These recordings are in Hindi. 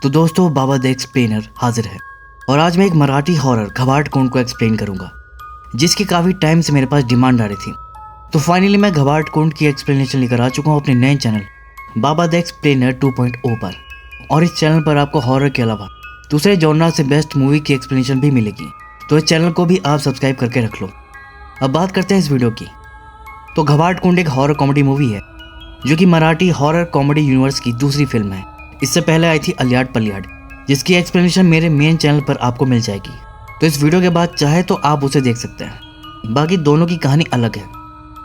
तो दोस्तों, बाबा द एक्सप्लेनर हाजिर है और आज मैं एक मराठी हॉरर घबाड कुंड को एक्सप्लेन करूंगा, जिसकी काफ़ी टाइम से मेरे पास डिमांड आ रही थी। तो फाइनली मैं घबाड कुंड की एक्सप्लेनेशन लेकर आ चुका हूँ अपने नए चैनल बाबा द एक्सप्लेनर 2.0 पर। और इस चैनल पर आपको हॉरर के अलावा दूसरे जॉनरा से बेस्ट मूवी की एक्सप्लेनेशन भी मिलेगी, तो इस चैनल को भी आप सब्सक्राइब करके रख लो। अब बात करते हैं इस वीडियो की। तो घबाड कुंड एक हॉरर कॉमेडी मूवी है जो कि मराठी हॉरर कॉमेडी यूनिवर्स की दूसरी फिल्म है। इससे पहले आई थी अलियाड पलियाड, जिसकी एक्सप्लेनेशन मेरे मेन चैनल पर आपको मिल जाएगी। तो इस वीडियो के बाद चाहे तो आप उसे देख सकते हैं। बाकी दोनों की कहानी अलग है,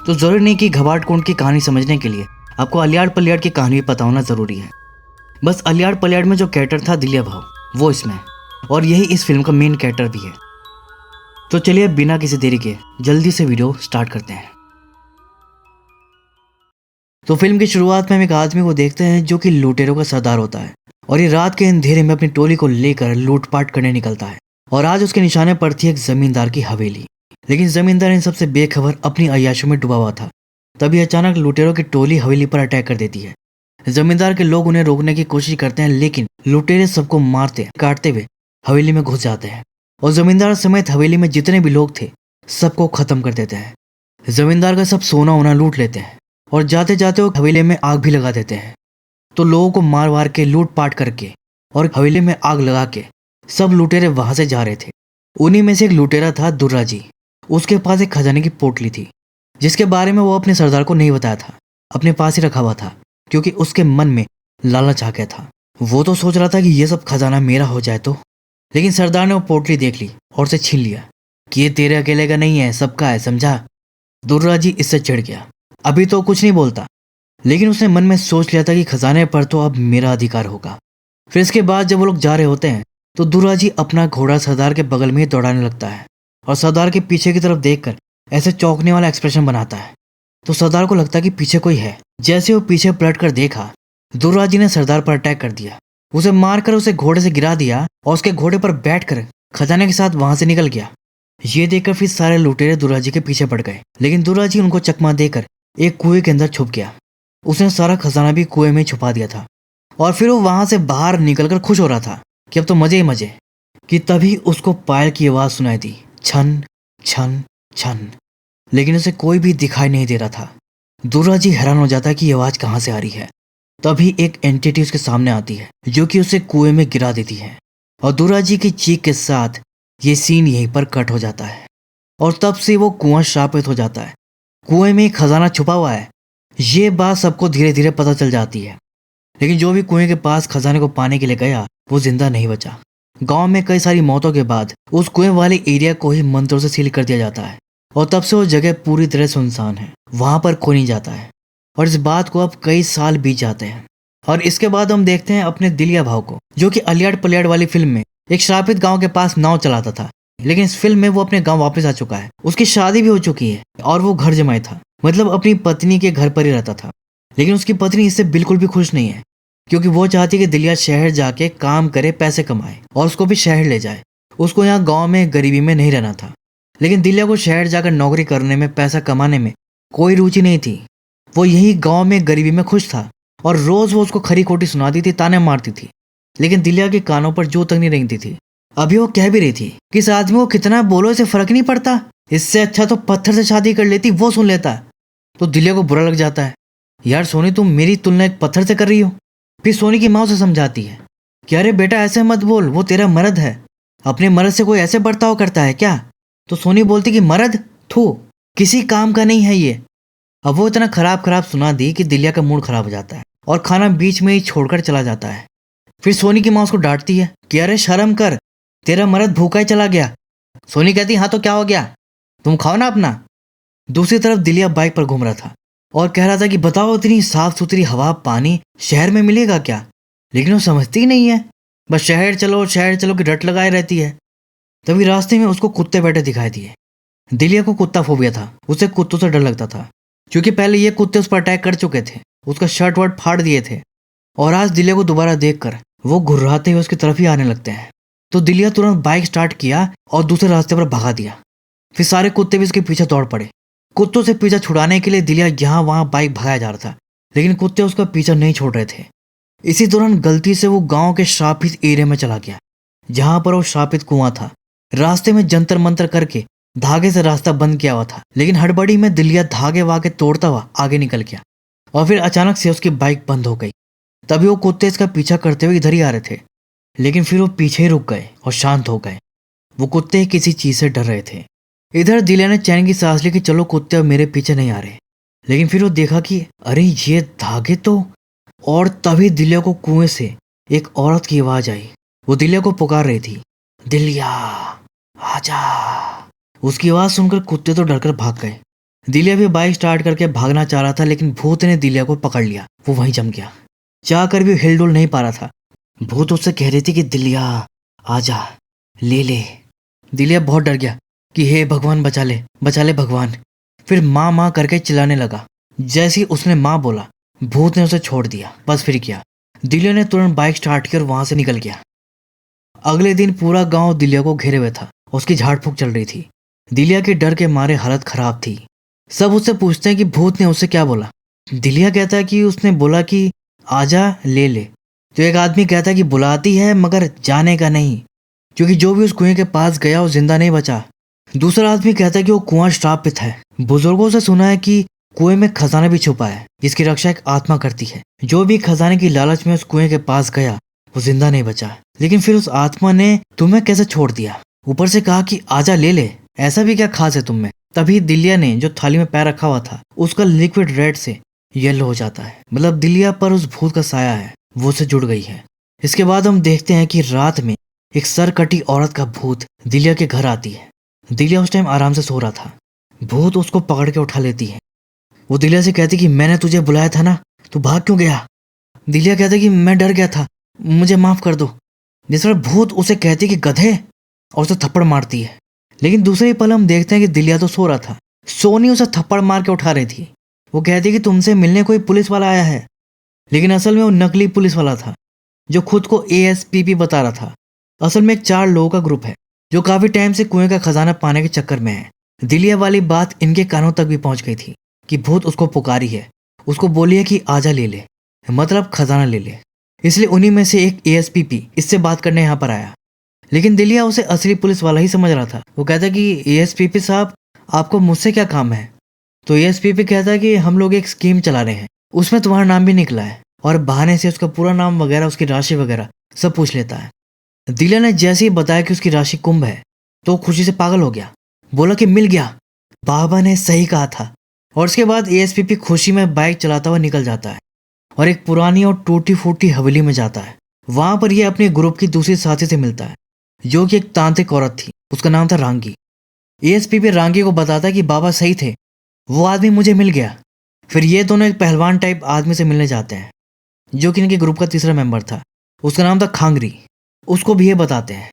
तो जरूरी नहीं कि घबाड कुंड की कहानी समझने के लिए आपको अलियाड पलियाड की कहानी भी पता होना जरूरी है। बस अलियाड पलियाड में जो कैरेक्टर था दिल्या भाव, वो इसमें, और यही इस फिल्म का मेन कैरेक्टर भी है। तो चलिए बिना किसी देरी के जल्दी से वीडियो स्टार्ट करते हैं। तो फिल्म की शुरुआत में हम एक आदमी को देखते हैं जो कि लुटेरों का सरदार होता है, और ये रात के अंधेरे में अपनी टोली को लेकर लूटपाट करने निकलता है। और आज उसके निशाने पर थी एक जमींदार की हवेली, लेकिन जमींदार इन सबसे बेखबर अपनी अय्याशों में डूबा हुआ था। तभी अचानक लुटेरों की टोली हवेली पर अटैक कर देती है। जमींदार के लोग उन्हें रोकने की कोशिश करते हैं, लेकिन लुटेरे सबको मारते काटते हुए हवेली में घुस जाते हैं और जमींदार समेत हवेली में जितने भी लोग थे सबको खत्म कर देते हैं। जमींदार का सब सोना वोना लूट लेते हैं और जाते जाते वो हवेली में आग भी लगा देते हैं। तो लोगों को मार वार के लूटपाट करके और हवेली में आग लगा के सब लुटेरे वहां से जा रहे थे। उन्हीं में से एक लुटेरा था दुर्रा जी। उसके पास एक खजाने की पोटली थी, जिसके बारे में वो अपने सरदार को नहीं बताया था, अपने पास ही रखा हुआ था, क्योंकि उसके मन में लालच आ गया था। वो तो सोच रहा था कि ये सब खजाना मेरा हो जाए तो, लेकिन सरदार ने वो पोटली देख ली और उसे छीन लिया कि ये तेरे अकेले का नहीं है, सबका है, समझा। दुर्रा जी इससे चिढ़ गया। अभी तो कुछ नहीं बोलता, लेकिन उसने मन में सोच लिया था कि खजाने पर तो अब मेरा अधिकार होगा। फिर इसके बाद जब वो लोग जा रहे होते हैं तो दुर्रा जी अपना घोड़ा सरदार के बगल में ही दौड़ाने लगता है और सरदार के पीछे की तरफ देखकर ऐसे चौंकने वाला एक्सप्रेशन बनाता है। तो सरदार को लगता है कि पीछे कोई है। जैसे वो पीछे पलट कर देखा, दुर्रा जी ने सरदार पर अटैक कर दिया, उसे मारकर उसे घोड़े से गिरा दिया और उसके घोड़े पर बैठकर खजाने के साथ वहां से निकल गया। ये देखकर फिर सारे लुटेरे दुर्रा जी के पीछे पड़ गए, लेकिन दुर्रा जी उनको चकमा देकर एक कुएं के अंदर छुप गया। उसने सारा खजाना भी कुएं में छुपा दिया था और फिर वो वहां से बाहर निकलकर खुश हो रहा था कि अब तो मजे ही मजे। कि तभी उसको पायल की आवाज सुनाई दी, छन छन छन, लेकिन उसे कोई भी दिखाई नहीं दे रहा था। दुर्रा जी हैरान हो जाता है कि ये आवाज कहाँ से आ रही है। तभी एक एंटिटी उसके सामने आती है जो कि उसे कुएं में गिरा देती है, और दुर्रा जी की चीख के साथ ये सीन यहीं पर कट हो जाता है। और तब से वो कुआं शापित हो जाता है। कुएं में खजाना छुपा हुआ है, ये बात सबको धीरे धीरे पता चल जाती है। लेकिन जो भी कुएं के पास खजाने को पाने के लिए गया वो जिंदा नहीं बचा। गांव में कई सारी मौतों के बाद उस कुएं वाले एरिया को ही मंत्रों से सील कर दिया जाता है, और तब से वो जगह पूरी तरह सुनसान है, वहां पर कोई नहीं जाता है। और इस बात को अब कई साल बीत जाते हैं। और इसके बाद हम देखते हैं अपने दिलिया भाव को, जो कि अलियाड पलियाड वाली फिल्म में एक श्रापित गाँव के पास नाव चलाता था, लेकिन इस फिल्म में वो अपने गांव वापस आ चुका है। उसकी शादी भी हो चुकी है और वो घर जमाई था, मतलब अपनी पत्नी के घर पर ही रहता था। लेकिन उसकी पत्नी इससे बिल्कुल भी खुश नहीं है, क्योंकि वो चाहती है कि दिलिया शहर जाके काम करे, पैसे कमाए और उसको भी शहर ले जाए। उसको यहाँ गांव में गरीबी में नहीं रहना था। लेकिन दिलिया को शहर जाकर नौकरी करने में, पैसा कमाने में कोई रुचि नहीं थी। वो यही गाँव में गरीबी में खुश था और रोज वो उसको खरी खोटी सुनाती थी, ताने मारती थी, लेकिन दिलिया के कानों पर जो तक नहीं रेंगती थी। अभी वो कह भी रही थी कि इस आदमी को कितना बोलो इसे फर्क नहीं पड़ता, इससे अच्छा तो पत्थर से शादी कर लेती, वो सुन लेता। तो दिलिया को बुरा लग जाता है, यार सोनी तुम मेरी तुलना एक पत्थर से कर रही हो। फिर सोनी की माँ उसे समझाती है कि अरे बेटा ऐसे मत बोल, वो तेरा मर्द है, अपने मर्द से कोई ऐसे बर्ताव करता है क्या। तो सोनी बोलती कि मर्द थू, किसी काम का नहीं है ये। अब वो इतना खराब सुना दी कि दिलिया का मूड खराब हो जाता है और खाना बीच में ही छोड़कर चला जाता है। फिर सोनी की माँ उसको डांटती है कि अरे शर्म कर, तेरा मर्द भूखा ही चला गया। सोनी कहती हाँ तो क्या हो गया, तुम खाओ ना अपना। दूसरी तरफ दिलिया बाइक पर घूम रहा था और कह रहा था कि बताओ इतनी साफ सुथरी हवा पानी शहर में मिलेगा क्या। लेकिन वो समझती ही नहीं है, बस शहर चलो की रट लगाए रहती है। तभी रास्ते में उसको कुत्ते बैठे दिखाई दिए। दिलिया को कुत्ता फोबिया था, उसे कुत्तों से डर लगता था, क्योंकि पहले ये कुत्ते उस पर अटैक कर चुके थे, उसका शर्ट वर्ट फाड़ दिए थे। और आज दिलिया को दोबारा देखकर वो घुर्राते हुए उसकी तरफ ही आने लगते हैं। तो दिलिया तुरंत बाइक स्टार्ट किया और दूसरे रास्ते पर भगा दिया। फिर सारे कुत्ते भी उसके पीछे दौड़ पड़े। कुत्तों से पीछा छुड़ाने के लिए दिलिया यहाँ वहाँ बाइक भगाया जा रहा था, लेकिन कुत्ते उसका पीछा नहीं छोड़ रहे थे। इसी दौरान गलती से वो गांव के श्रापित एरिया में चला गया, जहां पर वो श्रापित कुआं था। रास्ते में जंतर मंतर करके धागे से रास्ता बंद किया हुआ था, लेकिन हड़बड़ी में दिलिया धागे वागे तोड़ता हुआ आगे निकल गया और फिर अचानक से उसकी बाइक बंद हो गई। तभी वो कुत्ते इसका पीछा करते हुए इधर ही आ रहे थे, लेकिन फिर वो पीछे ही रुक गए और शांत हो गए। वो कुत्ते किसी चीज से डर रहे थे। इधर दिलिया ने चैन की सांस ली कि चलो कुत्ते अब मेरे पीछे नहीं आ रहे, लेकिन फिर वो देखा कि अरे ये धागे तो। और तभी दिलिया को कुएं से एक औरत की आवाज आई। वो दिलिया को पुकार रही थी, दिलिया आजा। उसकी आवाज सुनकर कुत्ते तो डरकर भाग गए। दिलिया भी बाइक स्टार्ट करके भागना चाह रहा था, लेकिन भूत ने दिलिया को पकड़ लिया। वो वहीं जम गया। चाह कर भी हिल डुल नहीं पा रहा था। भूत उससे कह रही थी कि दिलिया आजा, ले ले। दिलिया बहुत डर गया कि हे भगवान बचा ले भगवान। फिर माँ माँ करके चिल्लाने लगा। जैसे ही उसने माँ बोला, भूत ने उसे छोड़ दिया। बस फिर क्या, दिलिया ने तुरंत बाइक स्टार्ट कर वहां से निकल गया। अगले दिन पूरा गांव दिलिया को घेरे हुए था। उसकी झाड़ फूक चल रही थी। दिलिया के डर के मारे हालत खराब थी। सब उससे पूछते हैं कि भूत ने उससे क्या बोला। दिलिया कहता है कि उसने बोला कि आजा ले ले। तो एक आदमी कहता है कि बुलाती है मगर जाने का नहीं, क्योंकि जो भी उस कुएं के पास गया वो जिंदा नहीं बचा। दूसरा आदमी कहता है कि वो कुआं श्रापित है। बुजुर्गों से सुना है कि कुएं में खजाना भी छुपा है, जिसकी रक्षा एक आत्मा करती है। जो भी खजाने की लालच में उस कुएं के पास गया वो जिंदा नहीं बचा। लेकिन फिर उस आत्मा ने तुम्हें कैसे छोड़ दिया, ऊपर से कहा कि आजा ले ले, ऐसा भी क्या खास है तुम में। तभी दिलिया ने जो थाली में पैर रखा हुआ था उसका लिक्विड रेड से येलो हो जाता है। मतलब दिलिया पर उस भूत का साया है, वो से जुड़ गई है। इसके बाद हम देखते हैं कि रात में एक सरकटी औरत का भूत दिलिया के घर आती है। दिलिया उस टाइम आराम से सो रहा था। भूत उसको पकड़ के उठा लेती है। वो दिलिया से कहती कि मैंने तुझे बुलाया था ना, तू भाग क्यों गया। दिलिया कहती कि मैं डर गया था, मुझे माफ कर दो। जिस पर भूत उसे कहती कि गधे, और उसे थप्पड़ मारती है। लेकिन दूसरे पल हम देखते हैं कि दिलिया तो सो रहा था। सोनी उसे थप्पड़ मार के उठा रही थी। वो कहती कि तुमसे मिलने कोई पुलिस वाला आया है, लेकिन असल में वो नकली पुलिस वाला था जो खुद को ASPP बता रहा था। असल में एक 4 लोगों का ग्रुप है जो काफी टाइम से कुएं का खजाना पाने के चक्कर में है। दिलिया वाली बात इनके कानों तक भी पहुंच गई थी कि भूत उसको पुकारी है, उसको बोली है कि आजा ले ले, मतलब खजाना ले ले। इसलिए उन्हीं में से एक ASPP इससे बात करने यहाँ पर आया। लेकिन दिलिया उसे असली पुलिस वाला ही समझ रहा था। वो कहता कि ASPP साहब, आपको मुझसे क्या काम है। तो ASPP कहता है कि हम लोग एक स्कीम चला रहे हैं, उसमें तुम्हारा नाम भी निकला है, और बहाने से उसका पूरा नाम वगैरह, उसकी राशि वगैरह सब पूछ लेता है। दिलिया ने जैसे ही बताया कि उसकी राशि कुंभ है तो खुशी से पागल हो गया। बोला कि मिल गया, बाबा ने सही कहा था। और उसके बाद ASPP खुशी में बाइक चलाता हुआ निकल जाता है और एक पुरानी और टूटी फूटी हवेली में जाता है। वहां पर यह अपने ग्रुप की दूसरी साथी से मिलता है जो कि एक तांत्रिक औरत थी। उसका नाम था रांगी। ASPP रांगी को बताता है कि बाबा सही थे, वो आदमी मुझे मिल गया। फिर ये दोनों एक पहलवान टाइप आदमी से मिलने जाते हैं जो कि इनके ग्रुप का तीसरा मेंबर था। उसका नाम था खांगरी। उसको भी ये बताते हैं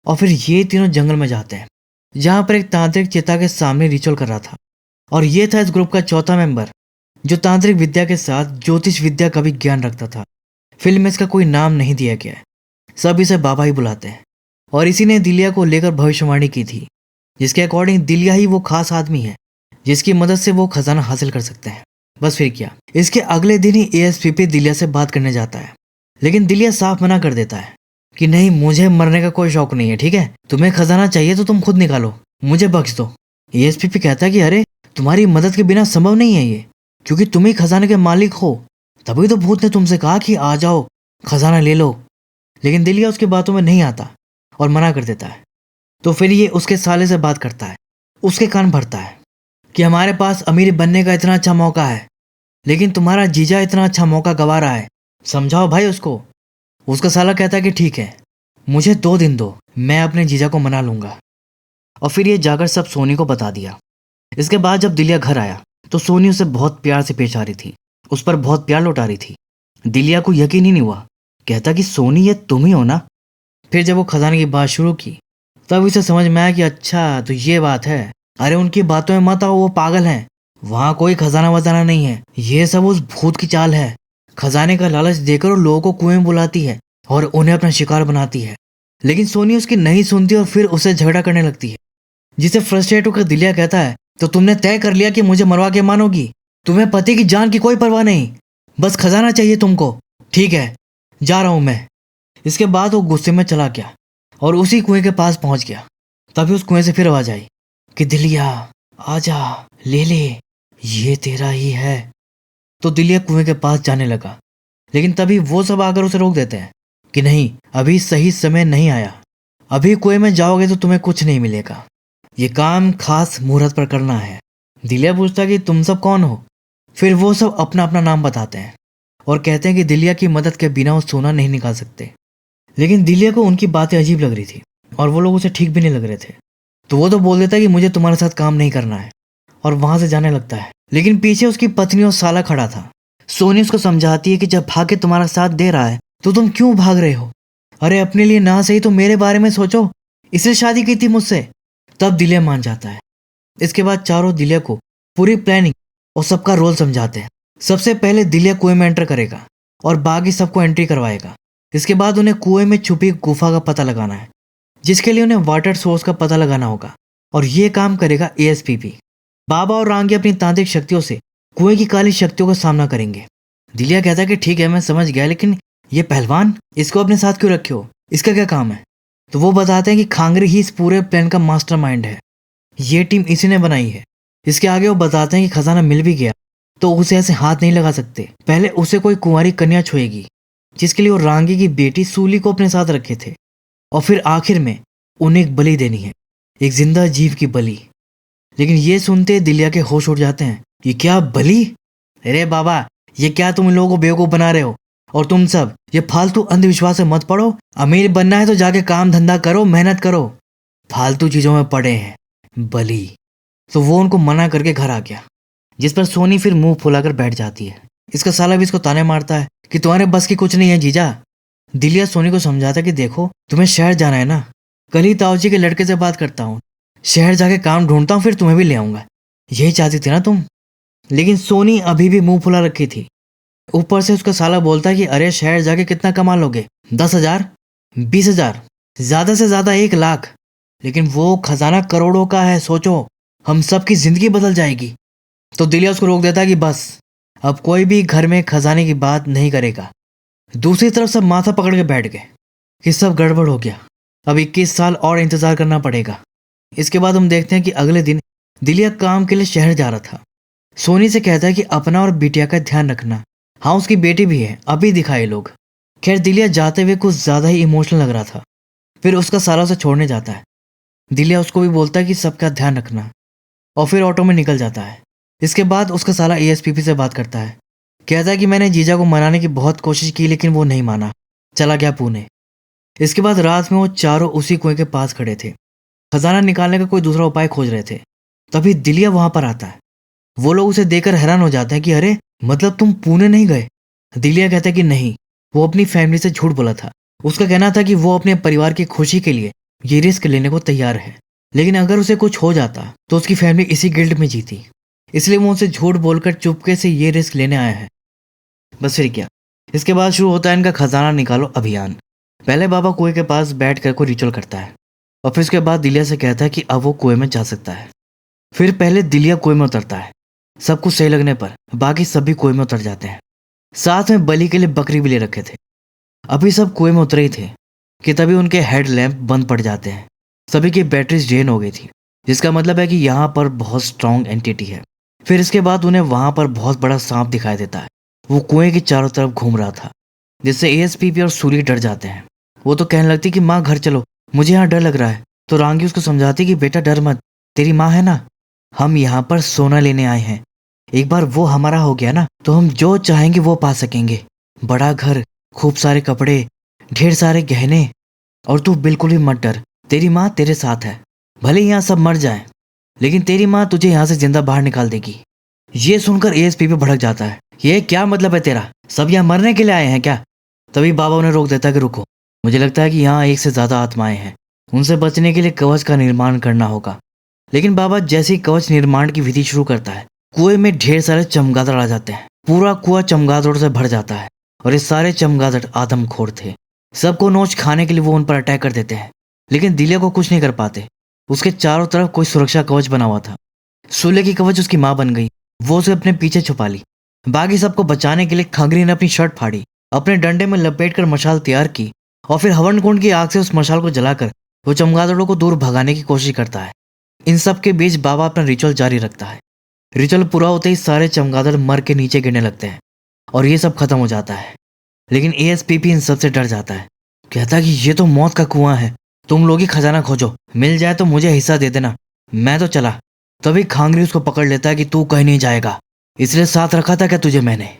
और फिर ये तीनों जंगल में जाते हैं जहां पर एक तांत्रिक चिता के सामने रिचुअल कर रहा था। और ये था इस ग्रुप का चौथा मेंबर जो तांत्रिक विद्या के साथ ज्योतिष विद्या का भी ज्ञान रखता था। फिल्म में इसका कोई नाम नहीं दिया गया है, सब इसे बाबा ही बुलाते हैं। और इसी ने दिलिया को लेकर भविष्यवाणी की थी, जिसके अकॉर्डिंग दिलिया ही वो खास आदमी है जिसकी मदद से वो खजाना हासिल कर सकते हैं। बस फिर क्या, इसके अगले दिन ही ASPP दिलिया से बात करने जाता है, लेकिन दिलिया साफ मना कर देता है कि नहीं, मुझे मरने का कोई शौक नहीं है, ठीक है, तुम्हें खजाना चाहिए तो तुम खुद निकालो, मुझे बख्श दो। ASPP कहता है कि अरे तुम्हारी मदद के बिना संभव नहीं है ये, क्योंकि तुम ही खजाने के मालिक हो, तभी तो भूत ने तुमसे कहा कि आ जाओ खजाना ले लो। लेकिन दिलिया उसकी बातों में नहीं आता और मना कर देता है। तो फिर ये उसके साले से बात करता है, उसके कान भरता है कि हमारे पास अमीर बनने का इतना अच्छा मौका है, लेकिन तुम्हारा जीजा इतना अच्छा मौका गंवा रहा है, समझाओ भाई उसको। उसका साला कहता है कि ठीक है, मुझे 2 दिन दो, मैं अपने जीजा को मना लूंगा। और फिर ये जाकर सब सोनी को बता दिया। इसके बाद जब दिलिया घर आया तो सोनी उसे बहुत प्यार से पेश आ रही थी, उस पर बहुत प्यार लौटा रही थी। दिलिया को यकीन ही नहीं हुआ, कहता कि सोनी ये तुम ही हो ना। फिर जब वो खजाने की बात शुरू की तब उसे समझ में आया कि अच्छा तो ये बात है। अरे उनकी बातों में मत आओ, वो पागल हैं, वहां कोई खजाना वजाना नहीं है, ये सब उस भूत की चाल है। खजाने का लालच देकर वो लोगों को कुएं बुलाती है और उन्हें अपना शिकार बनाती है। लेकिन सोनी उसकी नहीं सुनती और फिर उसे झगड़ा करने लगती है, जिसे फ्रस्ट्रेट होकर दिलिया कहता है तो तुमने तय कर लिया कि मुझे मरवा के मानोगी, तुम्हें पति की जान की कोई परवाह नहीं, बस खजाना चाहिए तुमको, ठीक है, जा रहा हूं मैं। इसके बाद वो गुस्से में चला गया और उसी कुएं के पास पहुंच गया। तभी उस कुएं से फिर आवाज आई कि दिलिया आजा, ले, ये तेरा ही है। तो दिलिया कुएं के पास जाने लगा, लेकिन तभी वो सब आकर उसे रोक देते हैं कि नहीं, अभी सही समय नहीं आया। अभी कुएं में जाओगे तो तुम्हें कुछ नहीं मिलेगा। ये काम खास मुहूर्त पर करना है। दिलिया पूछता कि तुम सब कौन हो? फिर वो सब अपना अपना नाम बताते हैं और कहते हैं कि दिलिया की मदद के बिना वो सोना नहीं निकाल सकते। लेकिन दिलिया को उनकी बातें अजीब लग रही थी और वो लोग उसे ठीक भी नहीं लग रहे थे। तो वो तो बोल देता है कि मुझे तुम्हारे साथ काम नहीं करना है, और वहां से जाने लगता है। लेकिन पीछे उसकी पत्नी और साला खड़ा था। सोनी उसको समझाती है कि जब भाग्य तुम्हारा साथ दे रहा है तो तुम क्यों भाग रहे हो? अरे अपने लिए ना सही तो मेरे बारे में सोचो, इसलिए शादी की थी मुझसे। तब दिलिया मान जाता है। इसके बाद चारों दिलिया को पूरी प्लानिंग और सबका रोल समझाते हैं। सबसे पहले दिलिया कुएं में एंटर करेगा और बाकी सबको एंट्री करवाएगा। इसके बाद उन्हें कुएं में छुपी गुफा का पता लगाना है, जिसके लिए उन्हें वाटर सोर्स का पता लगाना होगा, और ये काम करेगा एएसपीपी। बाबा और रांगी अपनी तांत्रिक शक्तियों से कुएं की काली शक्तियों का सामना करेंगे। दिलिया कहता है कि ठीक है, मैं समझ गया, लेकिन ये पहलवान, इसको अपने साथ क्यों रखे हो? इसका क्या काम है? तो वो बताते हैं कि खांगरी ही इस पूरे प्लान का मास्टरमाइंड है। ये टीम इसी ने बनाई है। इसके आगे वो बताते हैं कि खजाना मिल भी गया तो उसे ऐसे हाथ नहीं लगा सकते। पहले उसे कोई कुंवारी कन्या छुएगी, जिसके लिए वो रांगी की बेटी सूली को अपने साथ रखे थे, और फिर आखिर में उन्हें एक बलि देनी है, एक जिंदा जीव की बलि। लेकिन ये सुनते दिलिया के होश उड़ जाते हैं। ये क्या बलि? अरे बाबा, ये क्या तुम इन लोगों को बेवकूफ बना रहे हो? और तुम सब ये फालतू अंधविश्वास से मत पड़ो। अमीर बनना है तो जाके काम धंधा करो, मेहनत करो। फालतू चीजों में पड़े हैं बलि। तो वो उनको मना करके घर आ गया, जिस पर सोनी फिर मुंह फुलाकर बैठ जाती है। इसका साला भी इसको ताने मारता है कि तुम्हारे बस की कुछ नहीं है जीजा। दिलिया सोनी को समझाता कि देखो, तुम्हें शहर जाना है ना, कल ही ताऊजी के लड़के से बात करता हूँ, शहर जाके काम ढूंढता हूँ, फिर तुम्हें भी ले आऊंगा। यही चाहती थी ना तुम? लेकिन सोनी अभी भी मुंह फुला रखी थी। ऊपर से उसका साला बोलता है कि अरे शहर जाके कितना कमा लोगे? 10,000, 20,000, ज्यादा से ज्यादा 1 लाख। लेकिन वो खजाना करोड़ों का है, सोचो, हम सबकी जिंदगी बदल जाएगी। तो दिलिया उसको रोक देता है कि बस, अब कोई भी घर में खजाने की बात नहीं करेगा। दूसरी तरफ सब माथा पकड़ के बैठ गए कि सब गड़बड़ हो गया, अब 21 साल और इंतजार करना पड़ेगा। इसके बाद हम देखते हैं कि अगले दिन दिलिया काम के लिए शहर जा रहा था। सोनी से कहता है कि अपना और बिटिया का ध्यान रखना। हाँ, उसकी बेटी भी है, अभी दिखाए लोग। खैर, दिलिया जाते हुए कुछ ज्यादा ही इमोशनल लग रहा था। फिर उसका साला उसे छोड़ने जाता है। दिलिया उसको भी बोलता है कि सबका ध्यान रखना, और फिर ऑटो में निकल जाता है। इसके बाद उसका साला एएसपीपी से बात करता है। कहता है कि मैंने जीजा को मनाने की बहुत कोशिश की, लेकिन वो नहीं माना, चला गया पुणे। इसके बाद रात में वो चारों उसी कुएं के पास खड़े थे, खजाना निकालने का कोई दूसरा उपाय खोज रहे थे। तभी दिलिया वहां पर आता है। वो लोग उसे देखकर हैरान हो जाते हैं कि अरे, मतलब तुम पुणे नहीं गए? दिलिया कहता है कि नहीं, वो अपनी फैमिली से झूठ बोला था। उसका कहना था कि वो अपने परिवार की खुशी के लिए ये रिस्क लेने को तैयार है, लेकिन अगर उसे कुछ हो जाता तो उसकी फैमिली इसी गिल्ट में जीती, इसलिए वो उनसे झूठ बोलकर चुपके से ये रिस्क लेने आया है। बस फिर क्या, इसके बाद शुरू होता है इनका खजाना निकालो अभियान। पहले बाबा कुएं के पास बैठ कर कोई रिचुअल करता है, और फिर उसके बाद दिलिया से कहता है कि अब वो कुएं में जा सकता है। फिर पहले दिलिया कुएं में उतरता है। सब कुछ सही लगने पर बाकी सभी कुएं में उतर जाते हैं। साथ में बलि के लिए बकरी भी ले रखे थे। अभी सब कुएं में उतरे ही थे कि तभी उनके हेड लैंप बंद पड़ जाते हैं। सभी की बैटरीज ड्रेन हो गई थी, जिसका मतलब है कि यहाँ पर बहुत स्ट्रांग एंटिटी है। फिर इसके बाद उन्हें वहां पर बहुत बड़ा सांप दिखाई देता है। वो कुएं की चारों तरफ घूम रहा था, जिससे एएसपीपी और सूर्य डर जाते हैं। वो तो कहने लगती कि माँ घर चलो, मुझे यहाँ डर लग रहा है। तो रांगी उसको समझाती कि बेटा डर मत, तेरी माँ है ना, हम यहाँ पर सोना लेने आए हैं। एक बार वो हमारा हो गया ना तो हम जो चाहेंगे वो पा सकेंगे। बड़ा घर, खूब सारे कपड़े, ढेर सारे गहने, और तू बिल्कुल भी मत डर, तेरी माँ तेरे साथ है। भले यहाँ सब मर जाए, लेकिन तेरी माँ तुझे यहाँ से जिंदा बाहर निकाल देगी। ये सुनकर एएसपी पे भड़क जाता है। ये क्या मतलब है तेरा? सब यहाँ मरने के लिए आए हैं क्या? तभी बाबा उन्हें रोक देता है कि रुको, मुझे लगता है कि यहाँ एक से ज्यादा आत्माएं हैं, उनसे बचने के लिए कवच का निर्माण करना होगा। लेकिन बाबा जैसे ही कवच निर्माण की विधि शुरू करता है, कुएं में ढेर सारे चमगादड़ आ जाते हैं। पूरा कुआं चमगादड़ से भर जाता है, और ये सारे चमगादड़ आदमखोर थे। सबको नोच खाने के लिए वो उन पर अटैक कर देते हैं, लेकिन दिलिया को कुछ नहीं कर पाते। उसके चारों तरफ कोई सुरक्षा कवच बना हुआ था। सूले की कवच उसकी माँ बन गई, वो उसे अपने पीछे छुपा ली। बाकी सबको बचाने के लिए खंगरी ने अपनी शर्ट फाड़ी, अपने डंडे में लपेटकर मशाल तैयार की और फिर हवन कुंड की आग से उस मशाल को जलाकर वो चमगादड़ों को दूर भगाने की कोशिश करता है। इन सब के बीच बाबा अपना रिचुअल जारी रखता है। रिचुअल पूरा होते ही सारे चमगादड़ मर के नीचे गिरने लगते हैं और ये सब खत्म हो जाता है। लेकिन एएसपीपी इन सब से डर जाता है। कहता है कि ये तो मौत का कुआं है, तुम लोग ही खजाना खोजो, मिल जाए तो मुझे हिस्सा दे देना, मैं तो चला। तभी खांगरी उसको पकड़ लेता है कि तू कहीं नहीं जाएगा, इसलिए साथ रखा था क्या तुझे मैंने।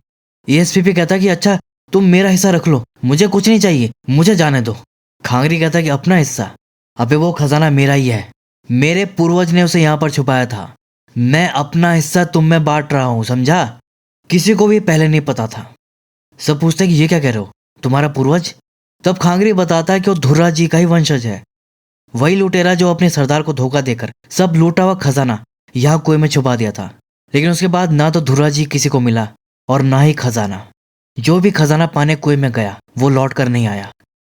एएसपीपी कहता है कि अच्छा तुम मेरा हिस्सा रख लो, मुझे कुछ नहीं चाहिए, मुझे जाने दो। खांगरी कहता है कि अपना हिस्सा? अबे वो खजाना मेरा ही है, मेरे पूर्वज ने उसे यहाँ पर छुपाया था, मैं अपना हिस्सा तुम में बांट रहा हूँ, समझा। किसी को भी पहले नहीं पता था। सब पूछते हैं कि ये क्या कह रहे हो, तुम्हारा पूर्वज? तब खांगरी बताता है कि वो धुर्रा जी का ही वंशज है, वही लुटेरा जो अपने सरदार को धोखा देकर सब लूटा हुआ खजाना यहाँ कुएं में छुपा दिया था। लेकिन उसके बाद ना तो धुर्रा जी किसी को मिला और ना ही खजाना। जो भी खजाना पाने कुएं में गया वो लौट कर नहीं आया।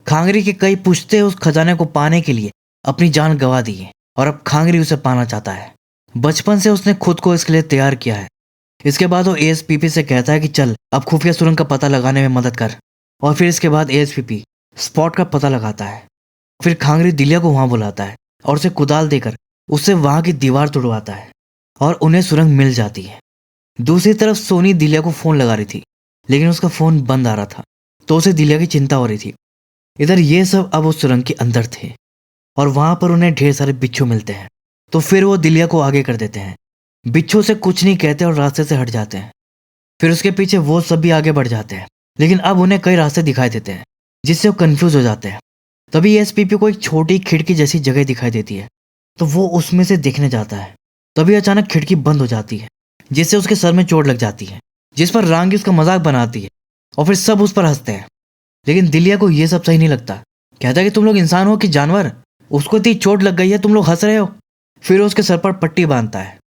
खांगरी के कई पुश्ते उस खजाने को पाने के लिए अपनी जान गंवा दी है और अब खांगरी उसे पाना चाहता है। बचपन से उसने खुद को इसके लिए तैयार किया है। इसके बाद वो एएसपीपी से कहता है कि चल अब खुफिया सुरंग का पता लगाने में मदद कर। और फिर इसके बाद एएसपीपी स्पॉट का पता लगाता है। फिर खांगरी दिलिया को वहां बुलाता है और उसे कुदाल देकर उससे वहां की दीवार तोड़वाता है और उन्हें सुरंग मिल जाती है। दूसरी तरफ सोनी दिलिया को फोन लगा रही थी, लेकिन उसका फोन बंद आ रहा था, तो उसे दिलिया की चिंता हो रही थी। इधर ये सब अब उस सुरंग के अंदर थे और वहां पर उन्हें ढेर सारे बिच्छू मिलते हैं। तो फिर वो दिलिया को आगे कर देते हैं, बिच्छू से कुछ नहीं कहते और रास्ते से हट जाते हैं। फिर उसके पीछे वो सब भी आगे बढ़ जाते हैं, लेकिन अब उन्हें कई रास्ते दिखाई देते हैं जिससे वो कंफ्यूज हो जाते हैं। तभी एएसपीपी को एक छोटी खिड़की जैसी जगह दिखाई देती है, तो वो उसमें से देखने जाता है। तभी अचानक खिड़की बंद हो जाती है, जिससे उसके सर में चोट लग जाती है, जिस पर रांगी उसका मजाक बनाती है और फिर सब उस पर हंसते हैं। लेकिन दिलिया को यह सब सही नहीं लगता। कहता है कि तुम लोग इंसान हो कि जानवर, उसको इतनी चोट लग गई है, तुम लोग हंस रहे हो। फिर उसके सर पर पट्टी बांधता है।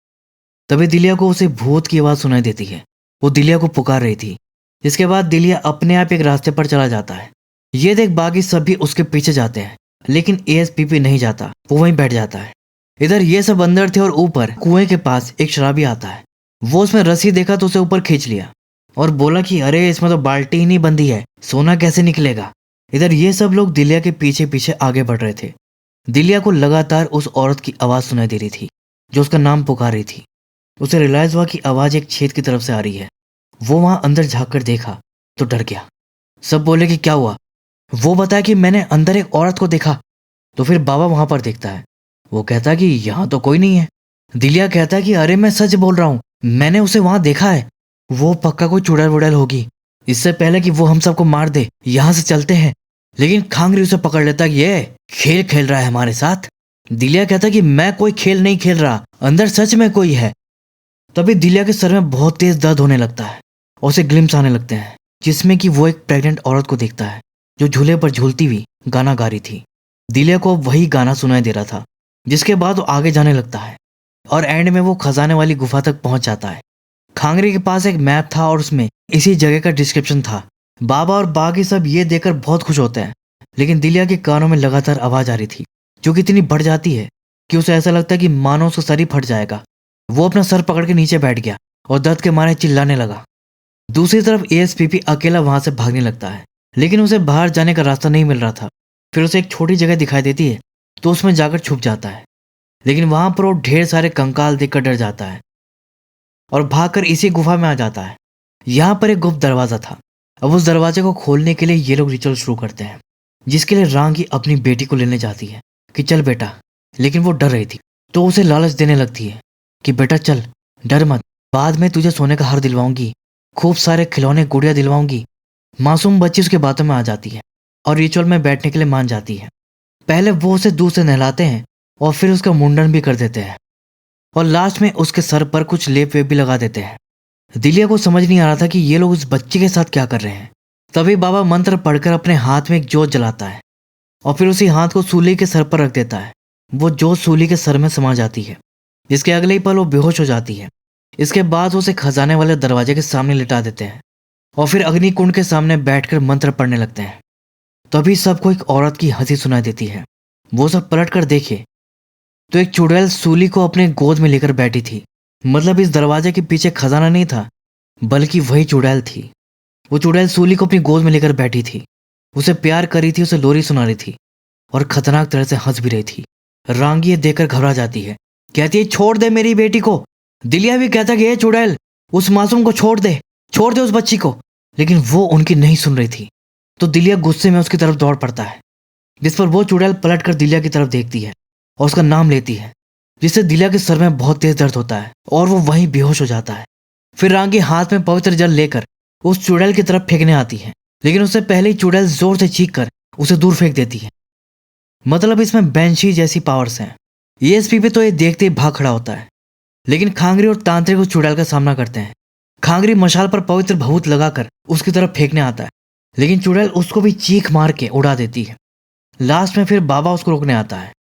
तभी दिलिया को उसे भूत की आवाज सुनाई देती है, वो दिलिया को पुकार रही थी। जिसके बाद दिलिया अपने आप एक रास्ते पर चला जाता है। ये देख बाकी सभी उसके पीछे जाते हैं, लेकिन एएसपीपी नहीं जाता, वो वहीं बैठ जाता है। इधर ये सब अंदर थे और ऊपर कुएं के पास एक शराबी आता है। वो उसमें रस्सी देखा तो उसे ऊपर खींच लिया और बोला कि अरे इसमें तो बाल्टी ही नहीं बंधी है, सोना कैसे निकलेगा। इधर ये सब लोग दिलिया के पीछे पीछे आगे बढ़ रहे थे। दिलिया को लगातार उस औरत की आवाज सुनाई दे रही थी जो उसका नाम पुकार रही थी। उसे रियलाइज हुआ कि आवाज एक छेद की तरफ से आ रही है। वो वहां अंदर झांक कर देखा तो डर गया। सब बोले कि क्या हुआ। वो बताया कि मैंने अंदर एक औरत को देखा। तो फिर बाबा वहां पर देखता है, वो कहता है कि यहाँ तो कोई नहीं है। दिलिया कहता है कि अरे मैं सच बोल रहा हूँ, मैंने उसे वहां देखा है, वो पक्का कोई चुड़ैल वुड़ैल होगी। इससे पहले कि वो हम सबको मार दे यहाँ से चलते हैं। लेकिन खांगरी उसे पकड़ लेता है कि ये खेल खेल रहा है हमारे साथ। दिलिया कहता है कि मैं कोई खेल नहीं खेल रहा, अंदर सच में कोई है। तभी दिलिया के सर में बहुत तेज दर्द होने लगता है और उसे ग्लिम्स आने लगते हैं, जिसमें कि वो एक प्रेग्नेंट औरत को देखता है जो झूले पर झूलती हुई गाना गा रही थी। दिलिया को अब वही गाना सुनाई दे रहा था। जिसके बाद वो आगे जाने लगता है और एंड में वो खजाने वाली गुफा तक पहुंच जाता है। खांगरी के पास एक मैप था और उसमें इसी जगह का डिस्क्रिप्शन था। बाबा और बाकी सब ये देखकर बहुत खुश होते हैं, लेकिन दिलिया के कानों में लगातार आवाज आ रही थी जो कि इतनी बढ़ जाती है कि उसे ऐसा लगता है कि मानो उसका सर ही फट जाएगा। वो अपना सर पकड़ के नीचे बैठ गया और दर्द के मारे चिल्लाने लगा। दूसरी तरफ एएसपीपी अकेला वहां से भागने लगता है, लेकिन उसे बाहर जाने का रास्ता नहीं मिल रहा था। फिर उसे एक छोटी जगह दिखाई देती है तो उसमें जाकर छुप जाता है, लेकिन वहां पर वो ढेर सारे कंकाल देखकर डर जाता है और भागकर इसी गुफा में आ जाता है। यहाँ पर एक गुप्त दरवाजा था। अब उस दरवाजे को खोलने के लिए ये लोग रिचुअल शुरू करते हैं, जिसके लिए रांगी अपनी बेटी को लेने जाती है कि चल बेटा। लेकिन वो डर रही थी तो उसे लालच देने लगती है कि बेटा चल, डर मत, बाद में तुझे सोने का हार दिलवाऊंगी, खूब सारे खिलौने गुड़िया दिलवाऊंगी। मासूम बच्ची उसके बातों में आ जाती है और रिचुअल में बैठने के लिए मान जाती है। पहले वो उसे दूध से नहलाते हैं और फिर उसका मुंडन भी कर देते हैं और लास्ट में उसके सर पर कुछ लेप वेप भी लगा देते हैं। दिलिया को समझ नहीं आ रहा था कि ये लोग उस बच्चे के साथ क्या कर रहे हैं। तभी बाबा मंत्र पढ़कर अपने हाथ में एक जोत जलाता है और फिर उसी हाथ को सूली के सर पर रख देता है। वो जोत सूली के सर में समा जाती है, जिसके अगले ही पल वो बेहोश हो जाती है। इसके बाद उसे खजाने वाले दरवाजे के सामने लिटा देते हैं और फिर अग्नि कुंड के सामने बैठकर मंत्र पढ़ने लगते हैं। तभी सबको एक औरत की हंसी सुनाई देती है। वो सब पलट कर देखे तो एक चुड़ैल सूली को अपने गोद में लेकर बैठी थी। मतलब इस दरवाजे के पीछे खजाना नहीं था, बल्कि वही चुड़ैल थी। वो चुड़ैल सूली को अपनी गोद में लेकर बैठी थी, उसे प्यार कर रही थी, उसे लोरी सुना रही थी और खतरनाक तरह से हंस भी रही थी। रांगी ये देखकर घबरा जाती है, कहती है छोड़ दे मेरी बेटी को। दिलिया भी कहता कि ये चुड़ैल उस मासूम को छोड़ दे उस बच्ची को। लेकिन वो उनकी नहीं सुन रही थी। तो दिलिया गुस्से में उसकी तरफ दौड़ पड़ता है, जिस पर वो चुड़ैल पलट कर दिलिया की तरफ देखती है और उसका नाम लेती है, जिससे दिलिया के सर में बहुत तेज दर्द होता है और वो वहीं बेहोश हो जाता है। फिर रांगी हाथ में पवित्र जल लेकर उस चुड़ैल की तरफ फेंकने आती है, लेकिन उससे पहले ही चुड़ैल जोर से चीख कर उसे दूर फेंक देती है। मतलब इसमें बैंशी जैसी पावर्स हैं। ईएसपी तो ये देखते ही भाग खड़ा होता है, लेकिन खांगरी और तांत्रिक उस चुड़ैल का सामना करते हैं। खांगरी मशाल पर पवित्र भभूत लगाकर उसकी तरफ फेंकने आता है, लेकिन चुड़ैल उसको भी चीख मार के उड़ा देती है। लास्ट में फिर बाबा उसको रोकने आता है,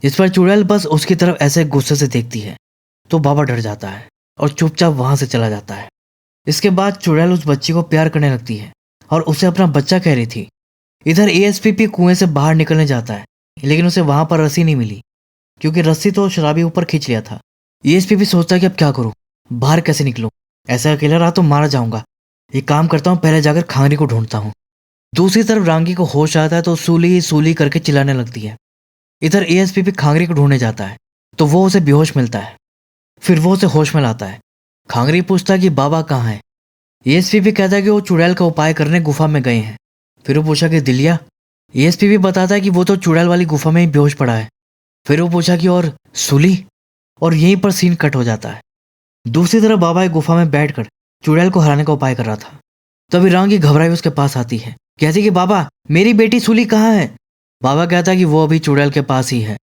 जिस पर चुड़ैल बस उसकी तरफ ऐसे गुस्से से देखती है तो बाबा डर जाता है और चुपचाप वहां से चला जाता है। इसके बाद चुड़ैल उस बच्ची को प्यार करने लगती है और उसे अपना बच्चा कह रही थी। इधर एएसपीपी कुएं से बाहर निकलने जाता है, लेकिन उसे वहां पर रस्सी नहीं मिली, क्योंकि रस्सी तो शराबी ऊपर खींच लिया था। एएसपीपी सोचता है कि अब क्या करूं, बाहर कैसे निकलूं, ऐसा अकेला रहा तो मारा जाऊंगा। ये काम करता हूं, पहले जाकर खांगरी को ढूंढता हूं। दूसरी तरफ रांगी को होश आता है तो सूली करके चिल्लाने लगती है। इधर एएसपीपी खांगरी को ढूंढने जाता है तो वो उसे बेहोश मिलता है। फिर वो उसे होश में लाता है। खांगरी पूछता है कि बाबा कहाँ है। एएसपीपी कहता है कि वो चुड़ैल का उपाय करने गुफा में गए हैं। फिर वो पूछा कि दिलिया। एएसपीपी बताता है कि वो तो चुड़ैल वाली गुफा में ही बेहोश पड़ा है। फिर वो पूछा कि और सूली, और यहीं पर सीन कट हो जाता है। दूसरी तरफ बाबा एक गुफा में बैठकर चुड़ैल को हराने का उपाय कर रहा था। तभी रांगी घबराई उसके पास आती है, कहती कि बाबा मेरी बेटी सूली कहाँ है। बाबा कहता है कि वो अभी चुड़ैल के पास ही है,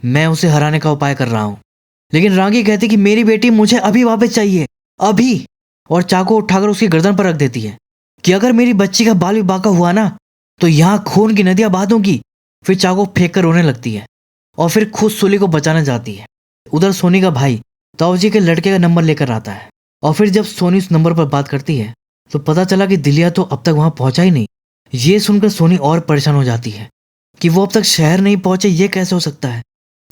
मैं उसे हराने का उपाय कर रहा हूँ। लेकिन रांगी कहती कि मेरी बेटी मुझे अभी वापस चाहिए, अभी, और चाकू उठाकर उसकी गर्दन पर रख देती है कि अगर मेरी बच्ची का बाल भी बांका हुआ ना तो यहाँ खून की नदियां बहा दूंगी। फिर चाकू फेंक कर रोने लगती है और फिर खुद सूली को बचाने जाती है। उधर सोनी का भाई ताऊजी के लड़के का नंबर लेकर आता है और फिर जब सोनी उस नंबर पर बात करती है तो पता चला कि दिलिया तो अब तक वहां पहुंचा ही नहीं। ये सुनकर सोनी और परेशान हो जाती है कि वो अब तक शहर नहीं पहुंचे, ये कैसे हो सकता है।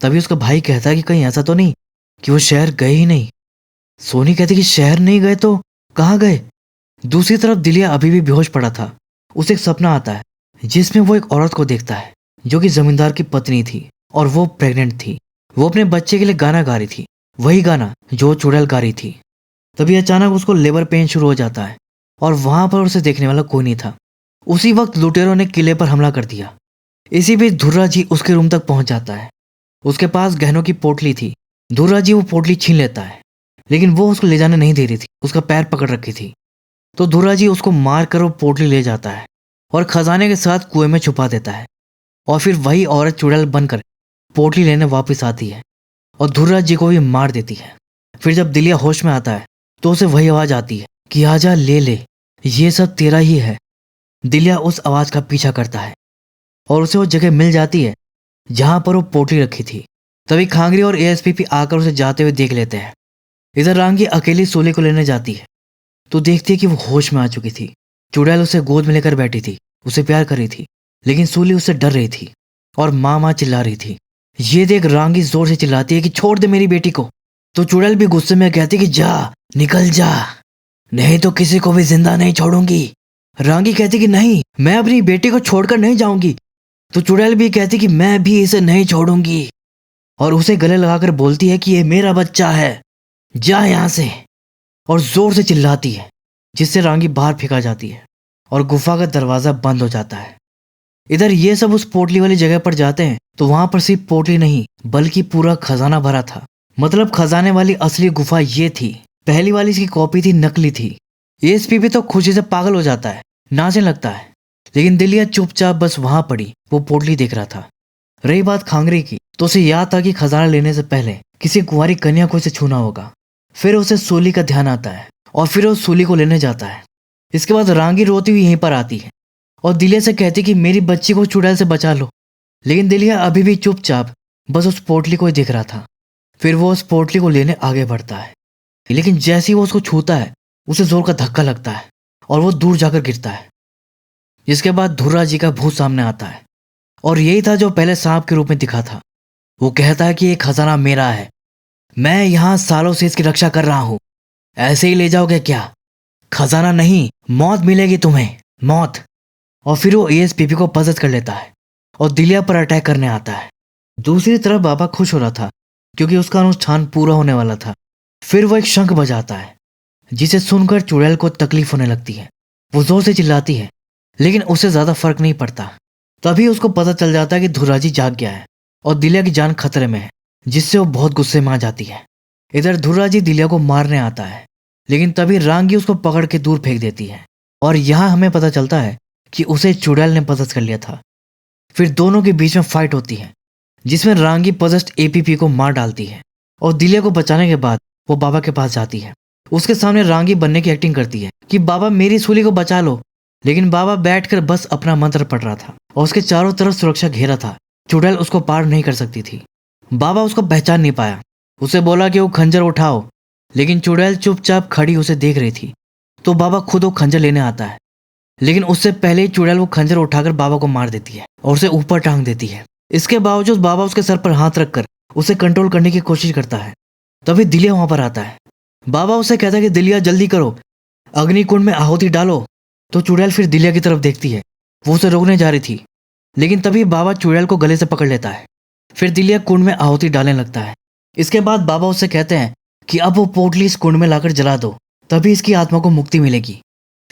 तभी उसका भाई कहता है कि कहीं ऐसा तो नहीं कि वो शहर गए ही नहीं। सोनी कहती कि शहर नहीं गए तो कहाँ गए। दूसरी तरफ दिलिया अभी भी बेहोश पड़ा था। उसे एक सपना आता है जिसमें वो एक औरत को देखता है जो कि जमींदार की पत्नी थी और वो प्रेग्नेंट थी। वो अपने बच्चे के लिए गाना गा रही थी, वही गाना जो चुड़ैल गा रही थी। तभी अचानक उसको लेबर पेन शुरू हो जाता है और वहां पर उसे देखने वाला कोई नहीं था। उसी वक्त लुटेरों ने किले पर हमला कर दिया। इसी बीच धुर्रा जी उसके रूम तक पहुंच जाता है। उसके पास गहनों की पोटली थी। धुर्रा जी वो पोटली छीन लेता है, लेकिन वो उसको ले जाने नहीं दे रही थी, उसका पैर पकड़ रखी थी। तो धुर्रा जी उसको मार कर वो पोटली ले जाता है और खजाने के साथ कुएं में छुपा देता है। और फिर वही औरत चुड़ैल बनकर पोटली लेने वापस आती है और धुर्रा जी को भी मार देती है। फिर जब दिलिया होश में आता है तो उसे वही आवाज आती है कि आजा ले, ये सब तेरा ही है। दिलिया उस आवाज का पीछा करता है और उसे वो जगह मिल जाती है जहां पर वो पोटली रखी थी। तभी खांगरी और एएसपीपी आकर उसे जाते हुए देख लेते हैं। इधर रांगी अकेली सूली को लेने जाती है तो देखती है कि वो होश में आ चुकी थी। चुड़ैल उसे गोद में लेकर बैठी थी, उसे प्यार कर रही थी, लेकिन सूली उससे डर रही थी और माँ चिल्ला रही थी। ये देख रांगी जोर से चिल्लाती है कि छोड़ दे मेरी बेटी को। तो चुड़ैल भी गुस्से में कहती कि जा, निकल जा, नहीं तो किसी को भी जिंदा नहीं छोड़ूंगी। रांगी कहती कि नहीं, मैं अपनी बेटी को छोड़कर नहीं जाऊंगी। तो चुड़ैल भी कहती कि मैं भी इसे नहीं छोड़ूंगी और उसे गले लगाकर बोलती है कि ये मेरा बच्चा है, जा यहां से, और जोर से चिल्लाती है, जिससे रांगी बाहर फेंका जाती है और गुफा का दरवाजा बंद हो जाता है। इधर ये सब उस पोटली वाली जगह पर जाते हैं तो वहां पर सिर्फ पोटली नहीं बल्कि पूरा खजाना भरा था। मतलब खजाने वाली असली गुफा ये थी, पहली वाली इसकी कॉपी थी, नकली थी। एएसपी तो खुशी से पागल हो जाता है, नाचने लगता है, लेकिन दिलिया चुपचाप बस वहां पड़ी वो पोटली देख रहा था। रही बात खांगरी की तो उसे याद था कि खजाना लेने से पहले किसी कुंवारी कन्या को इसे छूना होगा। फिर उसे सूली का ध्यान आता है और फिर वो सूली को लेने जाता है। इसके बाद रांगी रोती हुई यहीं पर आती है और दिलिया से कहती कि मेरी बच्ची को चुड़ैल से बचा लो। लेकिन दिलिया अभी भी चुपचाप बस उस पोटली को ही देख रहा था। फिर वो उस पोटली को लेने आगे बढ़ता है, लेकिन जैसे ही वो उसको छूता है उसे जोर का धक्का लगता है और वो दूर जाकर गिरता है। जिसके बाद धुर्रा जी का भूत सामने आता है और यही था जो पहले सांप के रूप में दिखा था। वो कहता है कि ये खजाना मेरा है, मैं यहां सालों से इसकी रक्षा कर रहा हूं, ऐसे ही ले जाओगे क्या? खजाना नहीं, मौत मिलेगी तुम्हें, मौत। और फिर वो एएसपीपी को पजत कर लेता है और दिलिया पर अटैक करने आता है। दूसरी तरफ बाबा खुश हो रहा था क्योंकि उसका अनुष्ठान पूरा होने वाला था। फिर वो एक शंख बजाता है जिसे सुनकर चुड़ैल को तकलीफ होने लगती है। वो जोर से चिल्लाती है लेकिन उसे ज्यादा फर्क नहीं पड़ता। तभी उसको पता चल जाता है कि धुर्राजी जाग गया है और दिलिया की जान खतरे में है, जिससे वो बहुत गुस्से में आ जाती है। इधर धुर्राजी दिलिया को मारने आता है लेकिन तभी रांगी उसको पकड़ के दूर फेंक देती है और यहाँ हमें पता चलता है कि उसे चुड़ैल ने पजस्ट कर लिया था। फिर दोनों के बीच में फाइट होती है जिसमें रांगी पजस्ट एपीपी को मार डालती है और दिलिया को बचाने के बाद वो बाबा के पास जाती है। उसके सामने रांगी बनने की एक्टिंग करती है कि बाबा मेरी सूली को बचा लो, लेकिन बाबा बैठकर बस अपना मंत्र पढ़ रहा था और उसके चारों तरफ सुरक्षा घेरा था। चुड़ैल उसको पार नहीं कर सकती थी। बाबा उसको पहचान नहीं पाया। उसे बोला कि वो खंजर उठाओ, लेकिन चुड़ैल चुपचाप खड़ी उसे देख रही थी। तो बाबा खुद वो खंजर लेने आता है, लेकिन उससे पहले ही चुड़ैल वो खंजर उठाकर बाबा को मार देती है और उसे ऊपर टांग देती है। इसके बावजूद बाबा उसके सर पर हाथ रखकर उसे कंट्रोल करने की कोशिश करता है। तभी दिलिया वहां पर आता है। बाबा उसे कहता है कि दिलिया जल्दी करो, अग्निकुंड में आहुति डालो। तो चुड़ैल फिर दिलिया की तरफ देखती है। वो उसे रोकने जा रही थी, लेकिन तभी बाबा चुड़ैल को गले से पकड़ लेता है। फिर दिलिया कुंड में आहुति डालने लगता है। इसके बाद बाबा उससे कहते हैं कि अब वो पोटली इस कुंड में लाकर जला दो, तभी इसकी आत्मा को मुक्ति मिलेगी।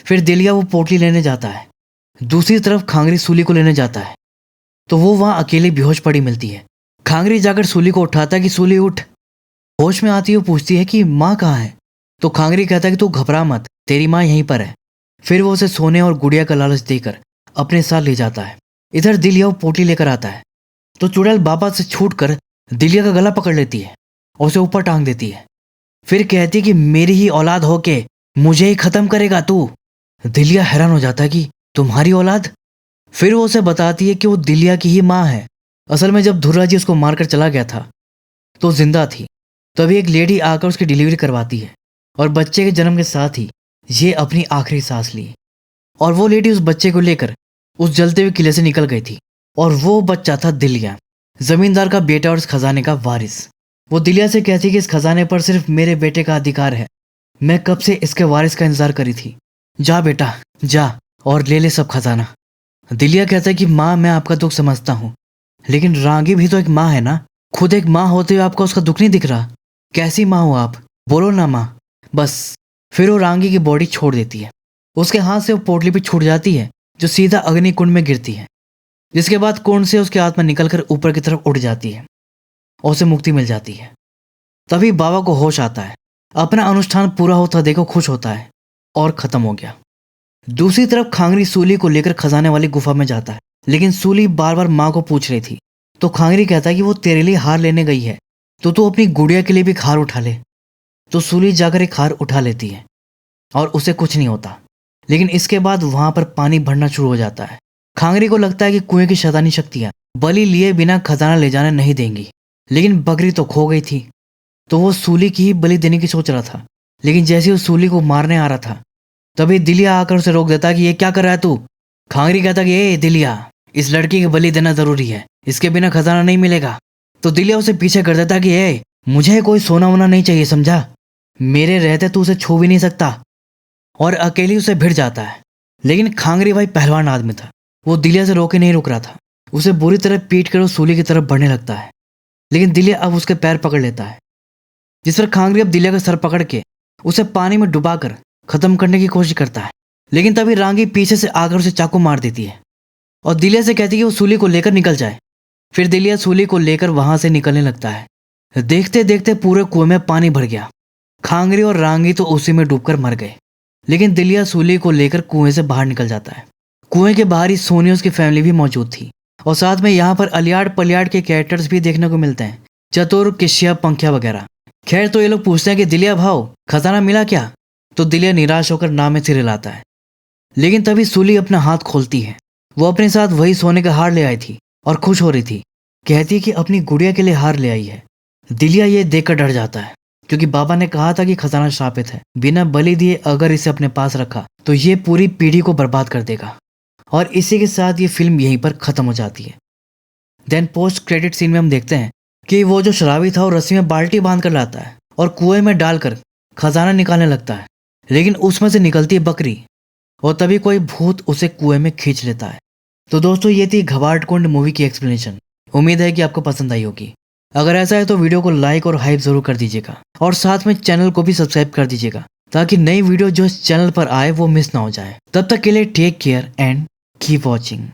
फिर दिलिया वो पोटली लेने जाता है। दूसरी तरफ खांगरी सूली को लेने जाता है तो वो वहां अकेली बेहोश पड़ी मिलती है। खांगरी जाकर सूली को उठाता है कि सूली उठ। होश में आती हुई पूछती है कि माँ कहाँ है। तो खांगरी कहता है कि तू घबरा मत, तेरी माँ यहीं पर है। फिर वो उसे सोने और गुड़िया का लालच देकर अपने साथ ले जाता है। इधर दिलिया वो पोटली लेकर आता है तो चुड़ैल बाबा से छूटकर दिलिया का गला पकड़ लेती है और उसे ऊपर टांग देती है। फिर कहती है कि मेरी ही औलाद होके मुझे ही खत्म करेगा तू। दिलिया हैरान हो जाता है कि तुम्हारी औलाद। फिर वो उसे बताती है कि वो दिलिया की ही माँ है। असल में जब धुर्राजी उसको मारकर चला गया था तो जिंदा थी। तभी एक लेडी आकर उसकी डिलीवरी करवाती है और बच्चे के जन्म के साथ ही ये अपनी आखिरी सांस ली। और वो लेडी उस बच्चे को लेकर उस जलते हुए किले से निकल गई थी। और वो बच्चा था दिलिया, जमींदार का बेटा और इस खजाने का वारिस। वो दिलिया से कहती है कि इस खजाने पर सिर्फ मेरे बेटे का अधिकार है। मैं कब से इसके वारिस का इंतजार करी थी। जा बेटा जा और ले ले सब खजाना। दिलिया कहता है कि माँ मैं आपका दुख समझता हूँ, लेकिन रांगी भी तो एक माँ है ना। खुद एक माँ होते हुए आपका उसका दुख नहीं दिख रहा। कैसी माँ हो आप, बोलो ना माँ। बस फिर वो रांगी की बॉडी छोड़ देती है। उसके हाथ से वो पोटली भी छूट जाती है जो सीधा अग्नि कुंड में गिरती है, जिसके बाद कुंड से उसकी आत्मा निकलकर ऊपर की तरफ उड़ जाती है और उसे मुक्ति मिल जाती है। तभी बाबा को होश आता है। अपना अनुष्ठान पूरा होता देखो खुश होता है और खत्म हो गया। दूसरी तरफ खांगरी सूली को लेकर खजाने वाली गुफा में जाता है, लेकिन सूली बार बार माँ को पूछ रही थी। तो खांगरी कहता है कि वो तेरे लिए हार लेने गई है तो तू अपनी गुड़िया के लिए भी एक हार उठा ले। तो सूली जाकर एक हार उठा लेती है और उसे कुछ नहीं होता। लेकिन इसके बाद वहां पर पानी भरना शुरू हो जाता है। खांगरी को लगता है कि कुएं की शैतानी शक्तियां बलि लिए बिना खजाना ले जाने नहीं देंगी, लेकिन बकरी तो खो गई थी। तो वो सूली की ही बलि देने की सोच रहा था, लेकिन जैसे वो सूली को मारने आ रहा था तभी दिलिया आकर उसे रोक देता कि ये क्या कर रहा है तू। खांगरी कहता कि ए दिलिया, इस लड़की की बलि देना जरूरी है, इसके बिना खजाना नहीं मिलेगा। तो दिलिया उसे पीछे कर देता कि ए मुझे कोई सोना वोना नहीं चाहिए, समझा। मेरे रहते तू उसे छू भी नहीं सकता। और अकेली उसे भिड़ जाता है। लेकिन खांगरी भाई पहलवान आदमी था, वो दिलिया से रोके नहीं रुक रहा था। उसे बुरी तरह पीट कर उस सूली की तरफ बढ़ने लगता है, लेकिन दिलिया अब उसके पैर पकड़ लेता है, जिस पर खांगरी अब दिलिया का सर पकड़ के उसे पानी में डुबाकर खत्म करने की कोशिश करता है। लेकिन तभी रांगी पीछे से आकर उसे चाकू मार देती है और दिलिया से कहती है कि वो सूली को लेकर निकल जाए। फिर दिलिया सूली को लेकर वहां से निकलने लगता है। देखते देखते पूरे कुएं में पानी भर गया। खांगरी और रांगी तो उसी में डूबकर मर गए, लेकिन दिलिया सूली को लेकर कुएं से बाहर निकल जाता है। कुएं के बाहर ही सोनी उसकी फैमिली भी मौजूद थी और साथ में यहाँ पर अलियाड़ पलियाड़ के कैरेक्टर्स भी देखने को मिलते हैं, चतुर, किशिया, पंखिया वगैरह। खैर तो ये लोग पूछते हैं कि दिलिया भाव खजाना मिला क्या। तो दिलिया निराश होकर नाम में सिर हिलाता है। लेकिन तभी सूली अपना हाथ खोलती है। वो अपने साथ वही सोने का हार ले आई थी और खुश हो रही थी। कहती है कि अपनी गुड़िया के लिए हार ले आई है। दिलिया ये देखकर डर जाता है, क्योंकि बाबा ने कहा था कि खजाना श्रापित है, बिना बलि दिए अगर इसे अपने पास रखा तो ये पूरी पीढ़ी को बर्बाद कर देगा। और इसी के साथ ये फिल्म यहीं पर खत्म हो जाती है। देन पोस्ट क्रेडिट सीन में हम देखते हैं कि वो जो शराबी था वो रस्सी में बाल्टी बांध कर लाता है और कुएं में डालकर खजाना निकालने लगता है। लेकिन उसमें से निकलती है बकरी और तभी कोई भूत उसे कुएं में खींच लेता है। तो दोस्तों ये थी घबाड़ कुंड मूवी की एक्सप्लेनेशन। उम्मीद है कि आपको पसंद आई होगी। अगर ऐसा है तो वीडियो को लाइक और हाइप जरूर कर दीजिएगा और साथ में चैनल को भी सब्सक्राइब कर दीजिएगा ताकि नई वीडियो जो इस चैनल पर आए वो मिस ना हो जाए। तब तक के लिए take care and keep watching.